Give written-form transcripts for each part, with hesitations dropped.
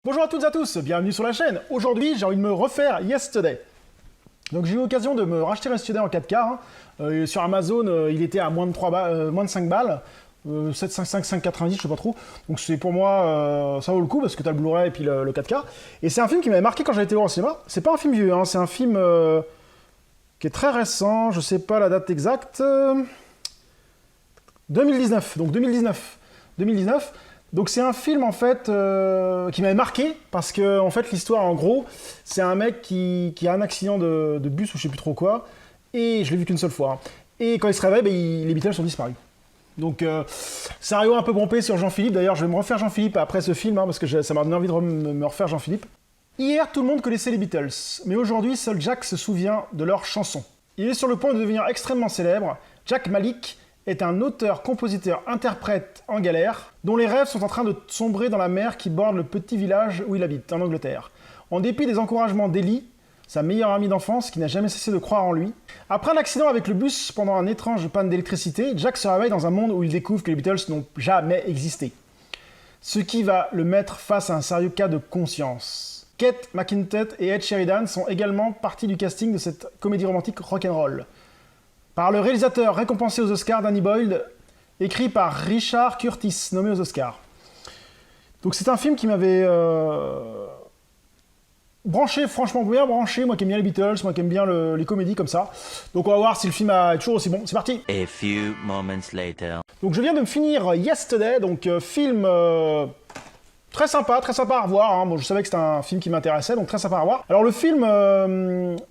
Bonjour à toutes et à tous, bienvenue sur la chaîne. Aujourd'hui, j'ai envie de me refaire Yesterday. Donc j'ai eu l'occasion de me racheter Yesterday en 4K. Sur Amazon, il était à moins de 5 balles. 7,5, 5,90, je sais pas trop. Donc c'est pour moi, ça vaut le coup parce que t'as le Blu-ray et puis le 4K. Et c'est un film qui m'avait marqué quand j'avais été voir au cinéma. C'est pas un film vieux, hein, c'est un film qui est très récent, je sais pas la date exacte. 2019, donc 2019. Donc c'est un film en fait qui m'avait marqué parce que en fait l'histoire en gros c'est un mec qui a un accident de bus ou je sais plus trop quoi et je l'ai vu qu'une seule fois. Et quand il se réveille, les Beatles sont disparus. Donc scénario un peu pompé sur Jean-Philippe. D'ailleurs je vais me refaire Jean-Philippe après ce film parce que ça m'a donné envie de me refaire Jean-Philippe. Hier tout le monde connaissait les Beatles, mais aujourd'hui seul Jack se souvient de leurs chansons. Il est sur le point de devenir extrêmement célèbre. Jack Malik est un auteur, compositeur, interprète en galère, dont les rêves sont en train de sombrer dans la mer qui borde le petit village où il habite, en Angleterre. En dépit des encouragements d'Ellie, sa meilleure amie d'enfance, qui n'a jamais cessé de croire en lui. Après un accident avec le bus pendant un étrange panne d'électricité, Jack se réveille dans un monde où il découvre que les Beatles n'ont jamais existé. Ce qui va le mettre face à un sérieux cas de conscience. Kate McIntyre et Ed Sheridan sont également partie du casting de cette comédie romantique rock'n'roll. Par le réalisateur récompensé aux Oscars, Danny Boyle, écrit par Richard Curtis, nommé aux Oscars. Donc c'est un film qui m'avait branché, franchement bien branché, moi qui aime bien les Beatles, moi qui aime bien les comédies comme ça. Donc on va voir si le film est toujours aussi bon. C'est parti. A few moments later. Donc je viens de me finir Yesterday, donc film très sympa à revoir. Hein. Bon, je savais que c'était un film qui m'intéressait, donc très sympa à revoir. Alors le film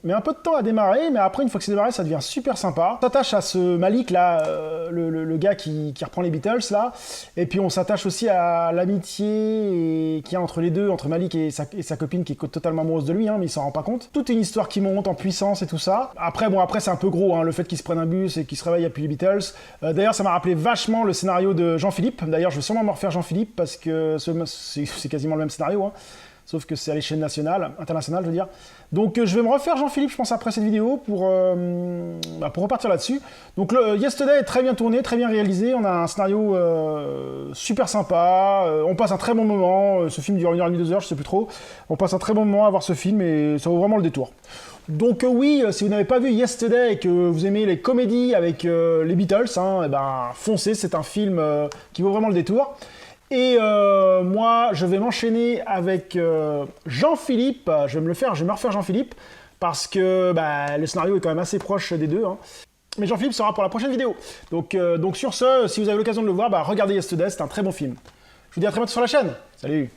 met un peu de temps à démarrer, mais après, une fois que c'est démarré, ça devient super sympa. On s'attache à ce Malik, là, le gars qui reprend les Beatles, là. Et puis on s'attache aussi à l'amitié qu'il y a entre les deux, entre Malik et sa copine qui est totalement amoureuse de lui, hein, mais il s'en rend pas compte. Toute une histoire qui monte en puissance et tout ça. Après, c'est un peu gros, hein, le fait qu'ils se prennent un bus et qu'ils se réveillent, il n'y a plus les Beatles. D'ailleurs, ça m'a rappelé vachement le scénario de Jean-Philippe. D'ailleurs, je vais sûrement me refaire Jean-Philippe parce que c'est quasiment le même scénario, hein. Sauf que c'est à l'échelle internationale, je veux dire. Donc je vais me refaire Jean-Philippe, je pense, après cette vidéo, pour repartir là-dessus. Donc Yesterday est très bien tourné, très bien réalisé, on a un scénario super sympa, on passe un très bon moment, ce film dure 1h30, 2h, je sais plus trop. On passe un très bon moment à voir ce film et ça vaut vraiment le détour. Donc oui, si vous n'avez pas vu Yesterday et que vous aimez les comédies avec les Beatles, hein, et ben foncez, c'est un film qui vaut vraiment le détour. Et moi, je vais m'enchaîner avec Jean-Philippe. Je vais me refaire Jean-Philippe parce que le scénario est quand même assez proche des deux. Hein. Mais Jean-Philippe sera pour la prochaine vidéo. Donc sur ce, si vous avez l'occasion de le voir, regardez Yesterday, c'est un très bon film. Je vous dis à très bientôt sur la chaîne. Salut!